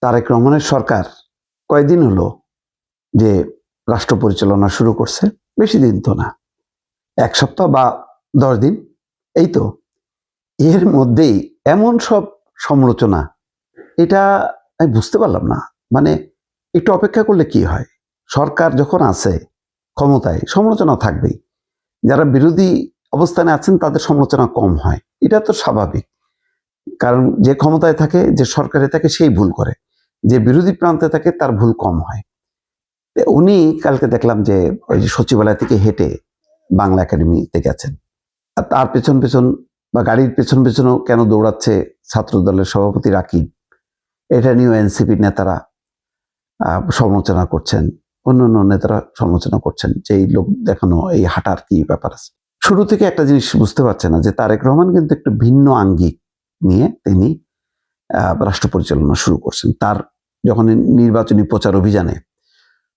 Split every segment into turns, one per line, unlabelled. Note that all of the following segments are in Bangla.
তারেক রহমানের সরকার কয়দিন হলো যে রাষ্ট্র পরিচালনা শুরু করছে? বেশি দিন তো না, 1 সপ্তাহ বা 10 দিন, এই তো। এর মধ্যেই এমন সব সমালোচনা, এটা আমি বুঝতে পারলাম না। মানে একটু অপেক্ষা করলে কি হয়? সরকার যখন আছে ক্ষমতায়, সমালোচনা থাকবেই। যারা বিরোধী অবস্থানে আছেন তাদের সমালোচনা কম হয়, এটা তো স্বাভাবিক। কারণ যে ক্ষমতায় থাকে, যে সরকারে থাকে, সেই ভুল করে। যে বিরোধী প্রান্তে থাকে তার ভুল কম হয়। উনি কালকে দেখলাম যে ওই যে সচিবালয় থেকে হেঁটে বাংলা একাডেমিতে গেছেন। আর তার পেছন পেছন বা গাড়ির পেছন পেছনও কেন দৌড়াচ্ছে ছাত্র দলের সভাপতি রাকিব, এটা নিয়েও এনসিপির নেতারা সমালোচনা করছেন, অন্যান্য নেতারা সমালোচনা করছেন যে এই লোক দেখানো, এই হাঁটার কি ব্যাপার আছে। শুরু থেকে একটা জিনিস বুঝতে পারছে না যে তারেক রহমান কিন্তু একটু ভিন্ন আঙ্গিক নিয়ে তিনি রাষ্ট্র পরিচালনা শুরু করছেন। তার যখন নির্বাচনী প্রচার অভিযানে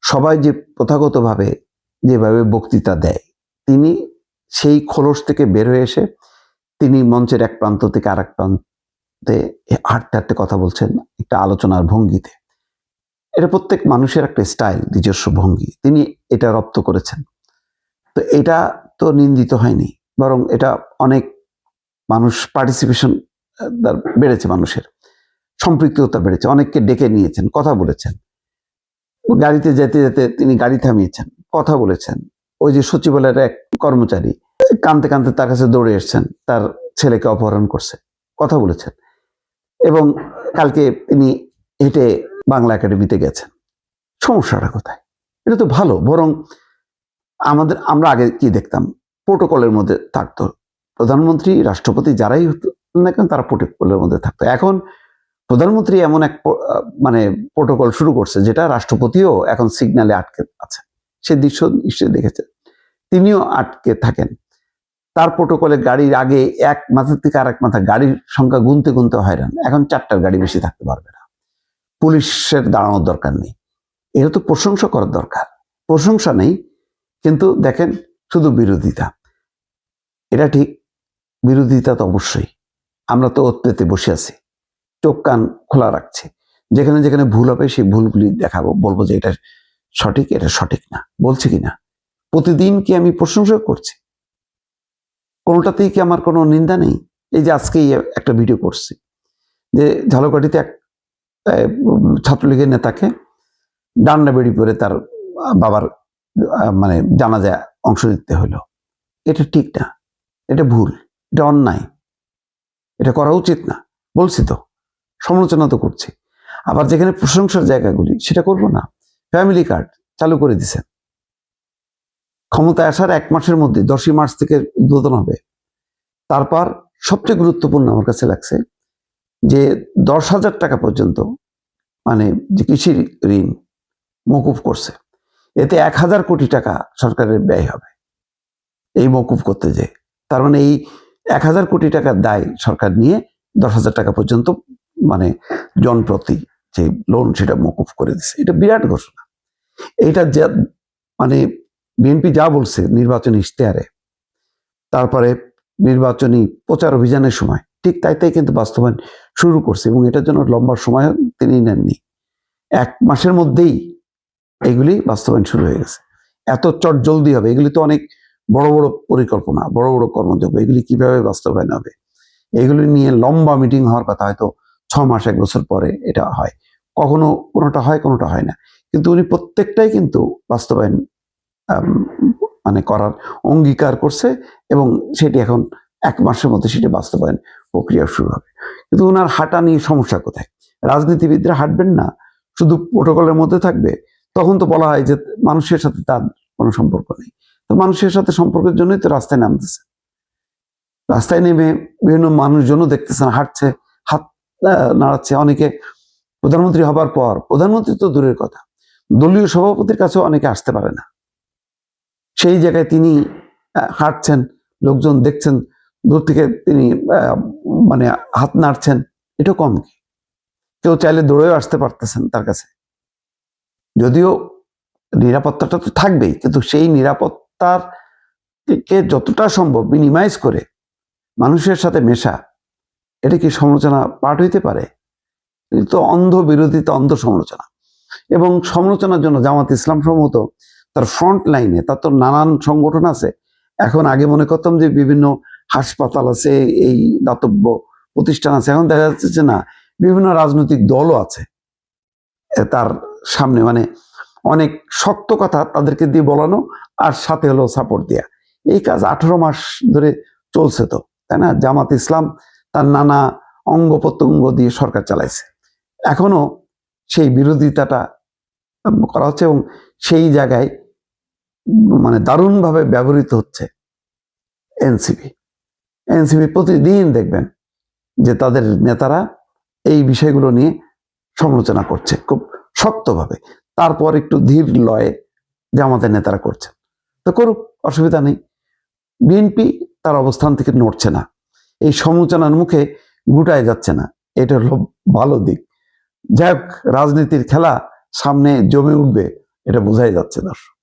সবাই যে প্রথাগতভাবে যেভাবে বক্তৃতা দেয়, তিনি সেই খোলস থেকে বের হয়ে এসে তিনি মঞ্চের এক প্রান্ত থেকে আরেক প্রান্তে হাঁটতে হাঁটতে কথা বলছেন একটা আলোচনার ভঙ্গিতে। এটা প্রত্যেক মানুষের একটা স্টাইল, নিজস্ব ভঙ্গি, তিনি এটা রপ্ত করেছেন। তো এটা তো নিন্দিত হয়নি, বরং এটা অনেক মানুষ পার্টিসিপেশন বেড়েছে, মানুষের সম্পৃক্ততা বেড়েছে, অনেককে ডেকে নিয়েছেন, কথা বলেছেন। গাড়িতে যেতে যেতে তিনি গাড়ি থামিয়েছেন, কথা বলেছেন। ওই যে সচিবালয়ের এক কর্মচারী কাঁদতে কাঁদতে তার কাছে দৌড়ে এসছেন, তার ছেলেকে অপহরণ করছে, কথা বলেছেন। এবং কালকে তিনি হেঁটে বাংলা একাডেমিতে গেছেন। সমস্যাটা কোথায়? এটা তো ভালো। বরং আমরা আগে কি দেখতাম, প্রোটোকলের মধ্যে থাকতো প্রধানমন্ত্রী, রাষ্ট্রপতি, যারাই হতো না কেন তারা প্রোটোকলের মধ্যে থাকতো। এখন প্রধানমন্ত্রী এমন এক মানে প্রোটোকল শুরু করছে যেটা রাষ্ট্রপতিও এখন সিগন্যালে আটকে আছে। সে দৃশ্য নিশ্চয়ই দেখেছেন, তিনিও আটকে থাকেন। তার প্রোটোকলে গাড়ির আগে এক মাথা থেকে আরেক মাথা গাড়ির সংখ্যা গুনতে গুনতে হয়রান। এখন 4টার গাড়ি বেশি থাকতে পারবে না, পুলিশের দাঁড়ানোর দরকার নেই। এটা তো প্রশংসা করার দরকার, প্রশংসা নেই। কিন্তু দেখেন, শুধু বিরোধিতা। এটা ঠিক, বিরোধিতা তো অবশ্যই। আমরা তো ওত পেতে বসে আছি, চোখ কান খোলা রাখছি। যেখানে যেখানে ভুল হবে সেই ভুলগুলি দেখাবো, বলবো যে এটা সঠিক, এটা সঠিক না। বলছি কিনা? প্রতিদিন কি আমি প্রশংসা করছি? কোনোটাতেই কি আমার কোনো নিন্দা নেই? এই যে আজকেই একটা ভিডিও করছি যে ঝালকাঠিতে এক ছাত্রলীগের নেতাকে ডান্ডা বেড়ি পরে তার বাবার মানে জানাজায় অংশ নিতে হলো। এটা ঠিক না, এটা ভুল, এটা অন্যায়, এটা করা উচিত না। বলছি তো, সমালোচনা তো করছি। আবার যেখানে প্রশংসার জায়গাগুলি, সেটা করব না। ফ্যামিলি কার্ড চালু করে দিছেন, ক্ষমতায় আসার 1 মাসের মধ্যে 10ই মার্চ থেকে উদ্বোধন হবে। তারপর সবচেয়ে গুরুত্বপূর্ণ আমার কাছে লাগছে যে 10,000 টাকা পর্যন্ত মানে যে কৃষি ঋণ মকুব করছে, এতে 1,000 কোটি টাকা সরকারের ব্যয় হবে এই মকুব করতে যে। তার মানে এই 1,000 কোটি টাকার দায় সরকার নিয়ে 10,000 টাকা পর্যন্ত মানে জনপ্রতি যে লোন সেটা মকুব করে দিচ্ছে। এটা বিরাট ঘোষণা। এটা যা মানে বিএনপি যা বলছে নির্বাচনী ইশতেহারে, তারপরে নির্বাচনী প্রচার অভিযানের সময়, ঠিক তাই তাই কিন্তু বাস্তবায়ন শুরু করছে। এবং এটার জন্য লম্বা সময় তিনি নেননি, 1 মাসের মধ্যেই এগুলি বাস্তবায়ন শুরু হয়ে গেছে। এত চট জলদি হবে? এগুলি তো অনেক বড় বড় পরিকল্পনা, বড় বড় কর্মযোগ্য। এগুলি কিভাবে বাস্তবায়ন হবে? এগুলি নিয়ে লম্বা মিটিং হওয়ার কথা, হয়তো 6 মাস 1 বছর পরে এটা হয়। কখনো কোনোটা হয়, কোনোটা হয় না। কিন্তু উনি প্রত্যেকটাই কিন্তু বাস্তবায়ন মানে করার অঙ্গীকার করছে, এবং সেটি এখন 1 মাসের মধ্যে সেটি বাস্তবায়ন প্রক্রিয়া শুরু হবে। কিন্তু ওনার হাঁটা নিয়ে সমস্যা কোথায়? রাজনীতিবিদরা হাঁটবেন না, শুধু প্রোটোকলের মধ্যে থাকবে। তখন তো বলা হয় যে মানুষের সাথে তার কোনো সম্পর্ক নেই। তো মানুষের সাথে সম্পর্কের জন্যই তো রাস্তায় নামতেছে। রাস্তায় নেমে বিভিন্ন মানুষজনও দেখতেছেন হাঁটছে, হাত নাড়াচ্ছে। অনেকে প্রধানমন্ত্রী হবার পর, প্রধানমন্ত্রী তো দূরের কথা, দলীয় সভাপতির কাছেও অনেকে আসতে পারে না। সেই জায়গায় তিনি হাঁটছেন, লোকজন দেখছেন দূর থেকে, তিনি মানে হাত নাড়ছেন। এটা কম কি? কেউ চাইলে দৌড়েও আসতে পারতেছেন তার কাছে। যদিও নিরাপত্তাটা তো থাকবেই, কিন্তু সেই নিরাপত্তার কে যতটা সম্ভব মিনিমাইজ করে মানুষের সাথে মেশা, এটা কি সমালোচনা পার্ট হইতে পারে? এই তো অন্ধ বিরোধিতা, অন্ধ সমালোচনা। এবং সমালোচনার জন্য জামাত ইসলাম সম্ভবত তার ফ্রন্ট লাইনে, তার তো নানান সংগঠন আছে। এখন আগে মনে করতাম যে বিভিন্ন হাসপাতাল আছে, এই দাতব্য প্রতিষ্ঠান আছে, এখন দেখা যাচ্ছে যে না, বিভিন্ন রাজনৈতিক দলও আছে তার সামনে। মানে অনেক শক্ত কথা তাদেরকে দিয়ে বলানো, আর সাথে হলো সাপোর্ট দেয়া। এই কাজ 18 মাস ধরে চলছে তো, তাই না? জামাত ইসলাম তার নানা অঙ্গ প্রত্যঙ্গ দিয়ে সরকার চালাইছে, এখনো সেই বিরোধিতাটা করা হচ্ছে এবং সেই জায়গায় মানে দারুণভাবে ব্যবহৃত হচ্ছে এনসিপি। এনসিপি প্রতিদিন দেখবেন যে তাদের নেতারা এই বিষয়গুলো নিয়ে সমালোচনা করছে খুব শক্তভাবে, তারপর একটু ধীর লয়ে জামাতের নেতারা করছেন। তো করুক, অসুবিধা নেই। বিএনপি তার অবস্থান থেকে নড়ছে না, এই সমালোচনার মুখে গুটায় যাচ্ছে না, এটা হলো ভালো দিক। যাই হোক, রাজনীতির খেলা সামনে জমে উঠবে, এটা বোঝাই যাচ্ছে দর্শক।